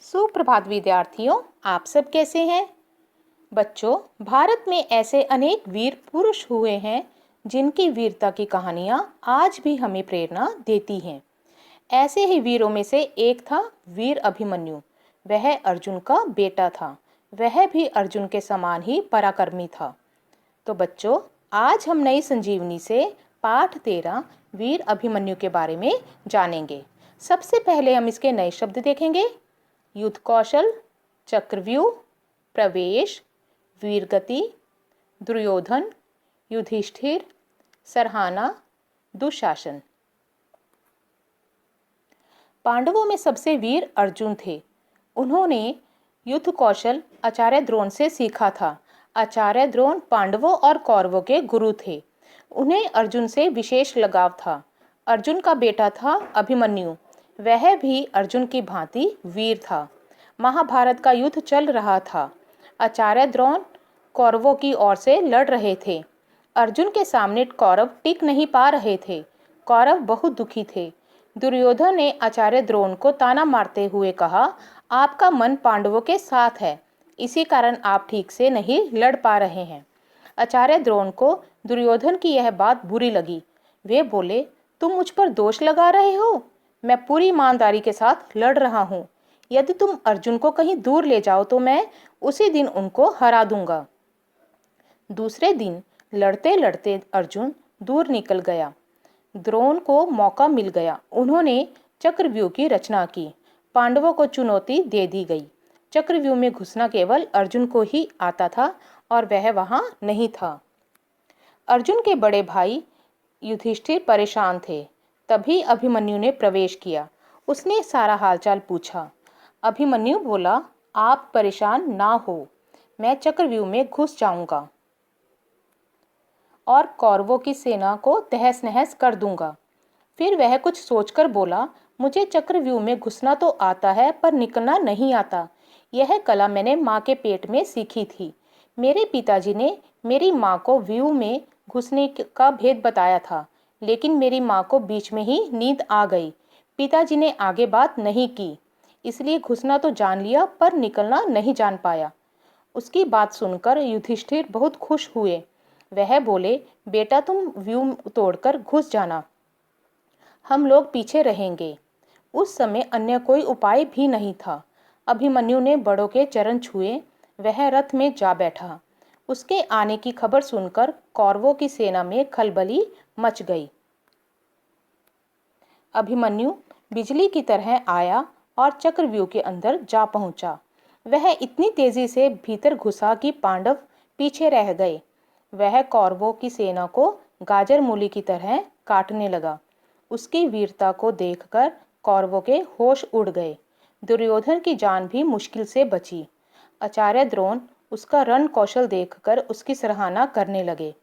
सुप्रभात विद्यार्थियों, आप सब कैसे हैं? बच्चों, भारत में ऐसे अनेक वीर पुरुष हुए हैं जिनकी वीरता की कहानियां आज भी हमें प्रेरणा देती हैं। ऐसे ही वीरों में से एक था वीर अभिमन्यु। वह अर्जुन का बेटा था। वह भी अर्जुन के समान ही पराक्रमी था। तो बच्चों, आज हम नई संजीवनी से पाठ 13 वीर अभिमन्यु के बारे में जानेंगे। सबसे पहले हम इसके नए शब्द देखेंगे। युद्ध कौशल, चक्रव्यूह, प्रवेश, वीरगति, दुर्योधन, युधिष्ठिर, सरहाना, दुशासन। पांडवों में सबसे वीर अर्जुन थे। उन्होंने युद्ध कौशल आचार्य द्रोण से सीखा था। आचार्य द्रोण पांडवों और कौरवों के गुरु थे। उन्हें अर्जुन से विशेष लगाव था। अर्जुन का बेटा था अभिमन्यु। वह भी अर्जुन की भांति वीर था। महाभारत का युद्ध चल रहा था। आचार्य द्रोण कौरवों की ओर से लड़ रहे थे। अर्जुन के सामने कौरव टिक नहीं पा रहे थे। कौरव बहुत दुखी थे। दुर्योधन ने आचार्य द्रोण को ताना मारते हुए कहा, आपका मन पांडवों के साथ है, इसी कारण आप ठीक से नहीं लड़ पा रहे हैं। आचार्य द्रोण को दुर्योधन की यह बात बुरी लगी। वे बोले, तुम मुझ पर दोष लगा रहे हो? मैं पूरी ईमानदारी के साथ लड़ रहा हूँ। यदि तुम अर्जुन को कहीं दूर ले जाओ तो मैं उसी दिन उनको हरा दूंगा। दूसरे दिन लड़ते लड़ते अर्जुन दूर निकल गया। द्रोण को मौका मिल गया। उन्होंने चक्रव्यूह की रचना की। पांडवों को चुनौती दे दी गई। चक्रव्यूह में घुसना केवल अर्जुन को ही आता था और वह वहां नहीं था। अर्जुन के बड़े भाई युधिष्ठिर परेशान थे। तभी अभिमन्यु ने प्रवेश किया। उसने सारा हालचाल पूछा। अभिमन्यु बोला, आप परेशान ना हो, मैं चक्रव्यूह में घुस जाऊंगा और कौरवों की सेना को तहस नहस कर दूंगा। फिर वह कुछ सोचकर बोला, मुझे चक्रव्यूह में घुसना तो आता है पर निकलना नहीं आता। यह कला मैंने माँ के पेट में सीखी थी। मेरे पिताजी ने मेरी माँ को व्यूह में घुसने का भेद बताया था, लेकिन मेरी माँ को बीच में ही नींद आ गई। पिताजी ने आगे बात नहीं की, इसलिए घुसना तो जान लिया पर निकलना नहीं जान पाया। उसकी बात सुनकर युधिष्ठिर बहुत खुश हुए। वह बोले, बेटा तुम व्यूह तोड़कर घुस जाना, हम लोग पीछे रहेंगे। उस समय अन्य कोई उपाय भी नहीं था। अभिमन्यु ने बड़ों के चरण छुए। वह रथ में जा बैठा। उसके आने की खबर सुनकर कौरवों की सेना में खलबली मच गई। अभिमन्यु बिजली की तरह आया और चक्रव्यूह के अंदर जा पहुंचा। वह इतनी तेजी से भीतर घुसा कि पांडव पीछे रह गए। वह कौरवों की सेना को गाजर मूली की तरह काटने लगा। उसकी वीरता को देखकर कौरवों के होश उड़ गए। दुर्योधन की जान भी मुश्किल से बची। आचार्य द्रोण उसका रण कौशल देखकर उसकी सराहना करने लगे।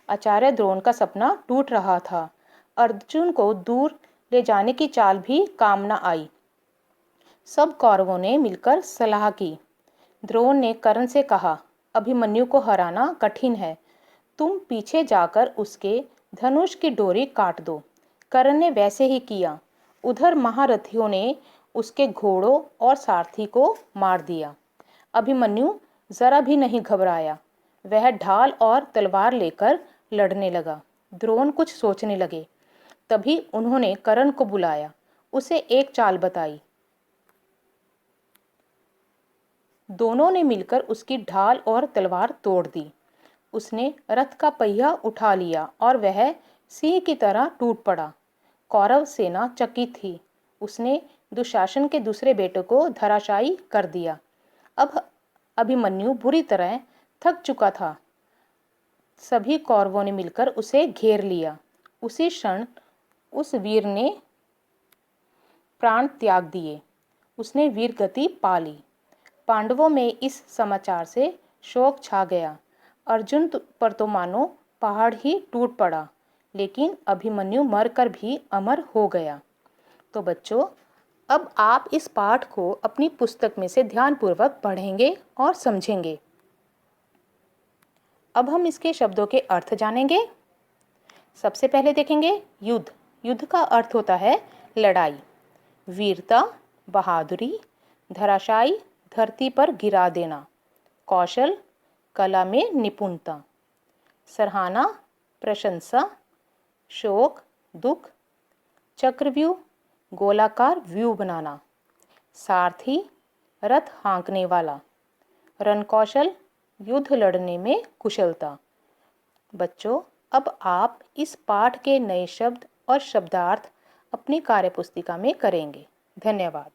आचार्य द्रोण का सपना टूट रहा था। अर्जुन को दूर ले जाने की चाल भी काम न आई। सब कौरवों ने मिलकर सलाह की। द्रोण ने कर्ण से कहा, अभिमन्यु को हराना कठिन है, तुम पीछे जाकर उसके धनुष की डोरी काट दो। कर्ण ने वैसे ही किया। उधर महारथियों ने उसके घोड़ों और सारथी को मार दिया। अभिमन्यु जरा भी नहीं घबराया। वह ढाल और तलवार लेकर लड़ने लगा। द्रोण कुछ सोचने लगे। तभी उन्होंने कर्ण को बुलाया। उसे एक चाल बताई। दोनों ने मिलकर उसकी ढाल और तलवार तोड़ दी। उसने रथ का पहिया उठा लिया और वह सिंह की तरह टूट पड़ा। कौरव सेना चकित थी। उसने दुशासन के दूसरे बेटे को धराशायी कर दिया। अब अभिमन्यु बुरी तरह थक चुका था। सभी कौरवों ने मिलकर उसे घेर लिया। उसी क्षण उस वीर ने प्राण त्याग दिए। उसने वीर गति पा ली। पांडवों में इस समाचार से शोक छा गया। अर्जुन पर तो मानो पहाड़ ही टूट पड़ा, लेकिन अभिमन्यु मरकर भी अमर हो गया। तो बच्चों, अब आप इस पाठ को अपनी पुस्तक में से ध्यानपूर्वक पढ़ेंगे और समझेंगे। अब हम इसके शब्दों के अर्थ जानेंगे। सबसे पहले देखेंगे युद्ध। युद्ध का अर्थ होता है लड़ाई। वीरता, बहादुरी, धराशायी, धरती पर गिरा देना। कौशल, कला में निपुणता। सराहना, प्रशंसा। शोक, दुख। चक्रव्यूह, गोलाकार व्यू बनाना। सारथी, रथ हाँकने वाला। रणकौशल, युद्ध लड़ने में कुशलता। बच्चों, अब आप इस पाठ के नए शब्द और शब्दार्थ अपनी कार्यपुस्तिका में करेंगे। धन्यवाद।